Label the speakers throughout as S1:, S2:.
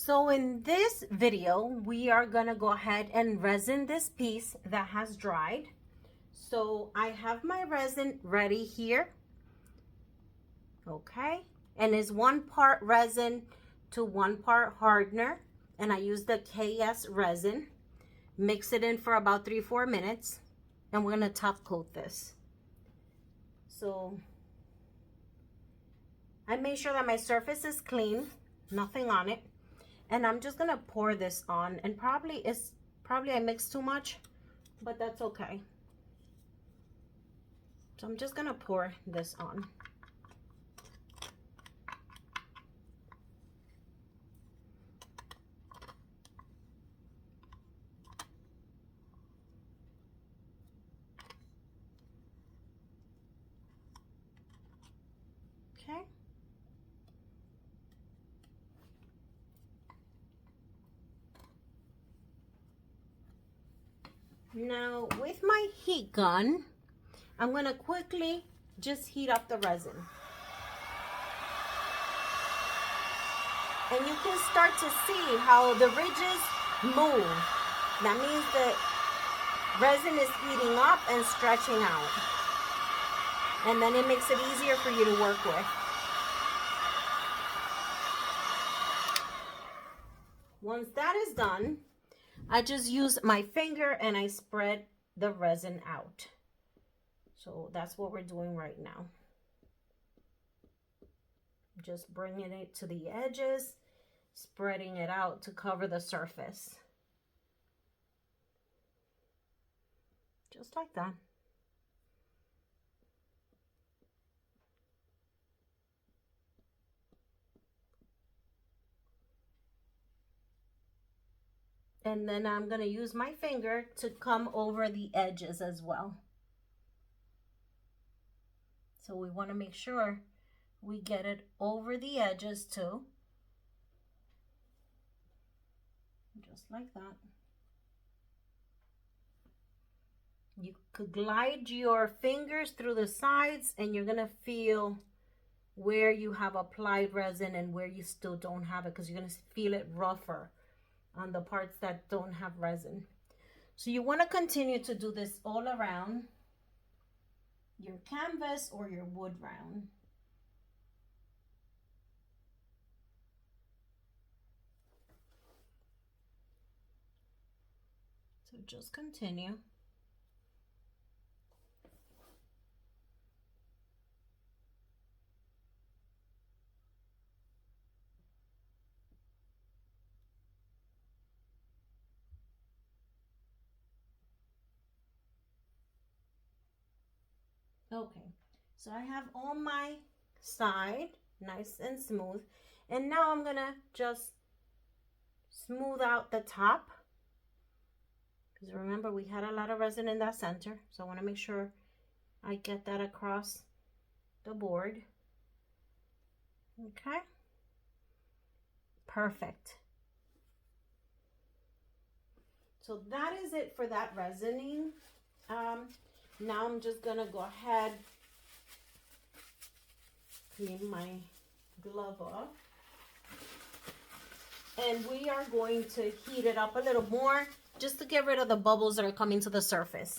S1: So in this video, we are gonna go ahead and resin this piece that has dried. So I have my resin ready here, okay? And it's 1 part resin to 1 part hardener. And I use the KS resin. Mix it in for about 3-4 minutes. And we're gonna top coat this. So I made sure that my surface is clean, nothing on it. And I'm just gonna pour this on, and probably I mixed too much, but that's okay. So I'm just gonna pour this on. Okay. Now with my heat gun, I'm gonna quickly just heat up the resin. And you can start to see how the ridges move. That means the resin is heating up and stretching out. And then it makes it easier for you to work with. Once that is done, I just use my finger and I spread the resin out. So that's what we're doing right now. Just bringing it to the edges, spreading it out to cover the surface. Just like that. And then I'm going to use my finger to come over the edges as well. So we want to make sure we get it over the edges too. Just like that. You could glide your fingers through the sides and you're going to feel where you have applied resin and where you still don't have it, because you're going to feel it rougher on the parts that don't have resin. So you want to continue to do this all around your canvas or your wood round. So just continue. Okay, so I have all my side nice and smooth, and now I'm gonna just smooth out the top, because remember we had a lot of resin in that center, so I want to make sure I get that across the board. Okay, perfect. So that is it for that resining. Now I'm just gonna go ahead, clean my glove off, and we are going to heat it up a little more just to get rid of the bubbles that are coming to the surface.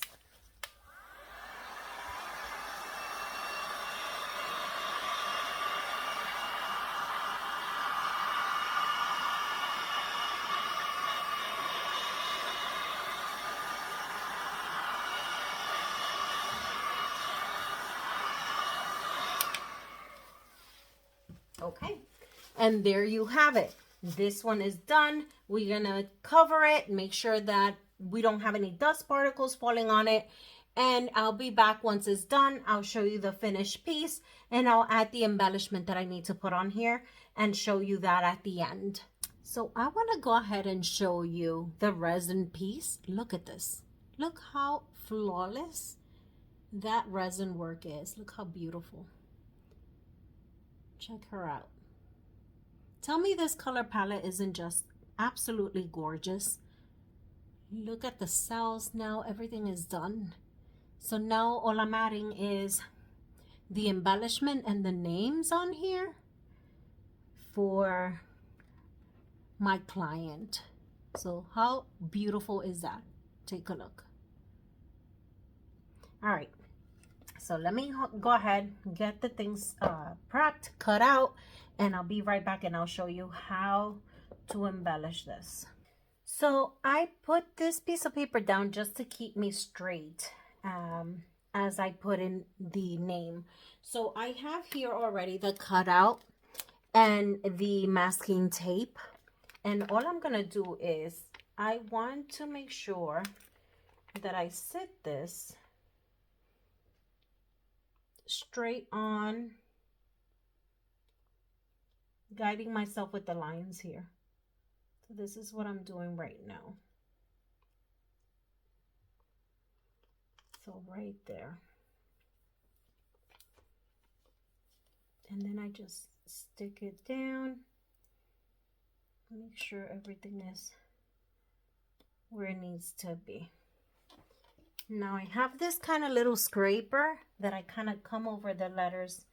S1: Okay, and there you have it. This one is done. We're gonna cover it, make sure that we don't have any dust particles falling on it, and I'll be back once it's done. I'll show you the finished piece, and I'll add the embellishment that I need to put on here and show you that at the end. So I want to go ahead and show you the resin piece. Look at this. Look how flawless that resin work is. Look how beautiful. Check her out. Tell me this color palette isn't just absolutely gorgeous. Look at the cells now. Everything is done. So now all I'm adding is the embellishment and the names on here for my client. So how beautiful is that? Take a look. All right, so let me go ahead, get the things prepped, cut out, and I'll be right back and I'll show you how to embellish this. So I put this piece of paper down just to keep me straight as I put in the name. So I have here already the cutout and the masking tape. And all I'm gonna do is I want to make sure that I sit this straight on, guiding myself with the lines here. So this is what I'm doing right now. So right there. And then I just stick it down. Make sure everything is where it needs to be. Now I have this kind of little scraper that I kind of come over the letters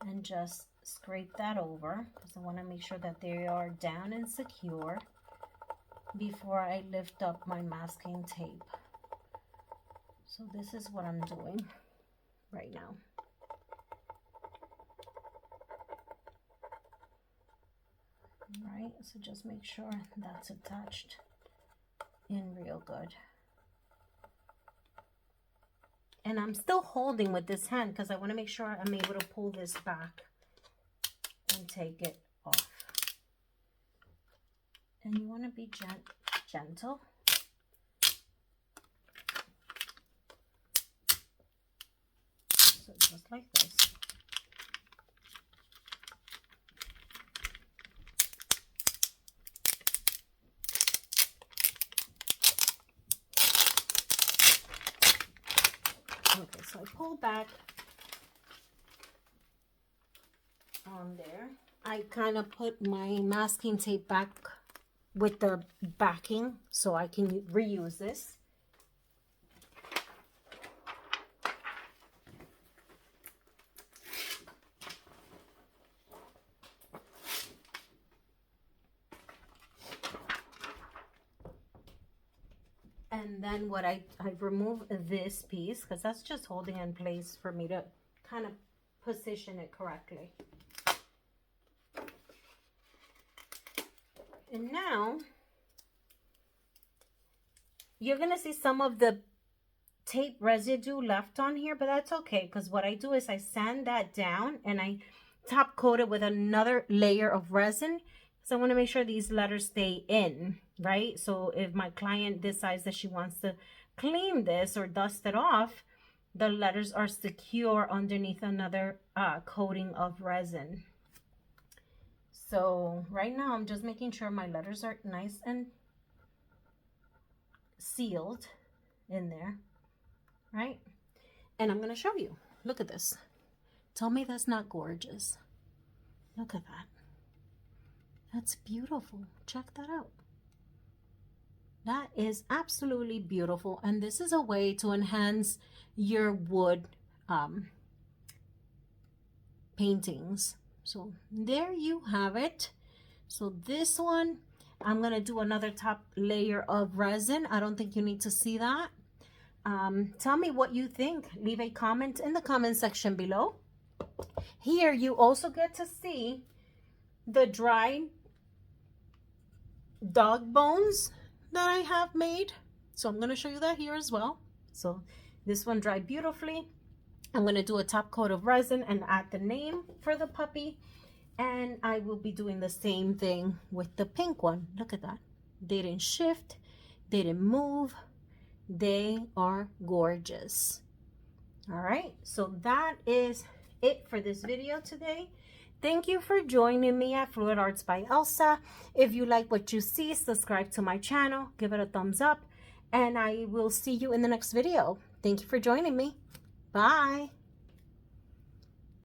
S1: and just scrape that over because I want to make sure that they are down and secure before I lift up my masking tape. So this is what I'm doing right now. All right, so just make sure that's attached in real good. And I'm still holding with this hand because I want to make sure I'm able to pull this back and take it off. And you want to be gentle. So just like this. Okay, so I pull back on there. I kind of put my masking tape back with the backing so I can reuse this. And then what I remove this piece because that's just holding in place for me to kind of position it correctly. And now you're gonna see some of the tape residue left on here, but that's okay because what I do is I sand that down and I top coat it with another layer of resin. So I want to make sure these letters stay in, right? So if my client decides that she wants to clean this or dust it off, the letters are secure underneath another coating of resin. So right now I'm just making sure my letters are nice and sealed in there, right? And I'm going to show you. Look at this. Tell me that's not gorgeous. Look at that. That's beautiful. Check that out. That is absolutely beautiful. And this is a way to enhance your wood paintings. So there you have it. So this one, I'm going to do another top layer of resin. I don't think you need to see that. Tell me what you think. Leave a comment in the comment section below. Here you also get to see the dried dog bones that I have made. So I'm going to show you that here as well. So this one dried beautifully. I'm going to do a top coat of resin and add the name for the puppy. And I will be doing the same thing with the pink one. Look at that. They didn't shift. They didn't move. They are gorgeous. All right. So that is it for this video today. Thank you for joining me at Fluid Arts by Elsa. If you like what you see, subscribe to my channel, give it a thumbs up, and I will see you in the next video. Thank you for joining me. Bye.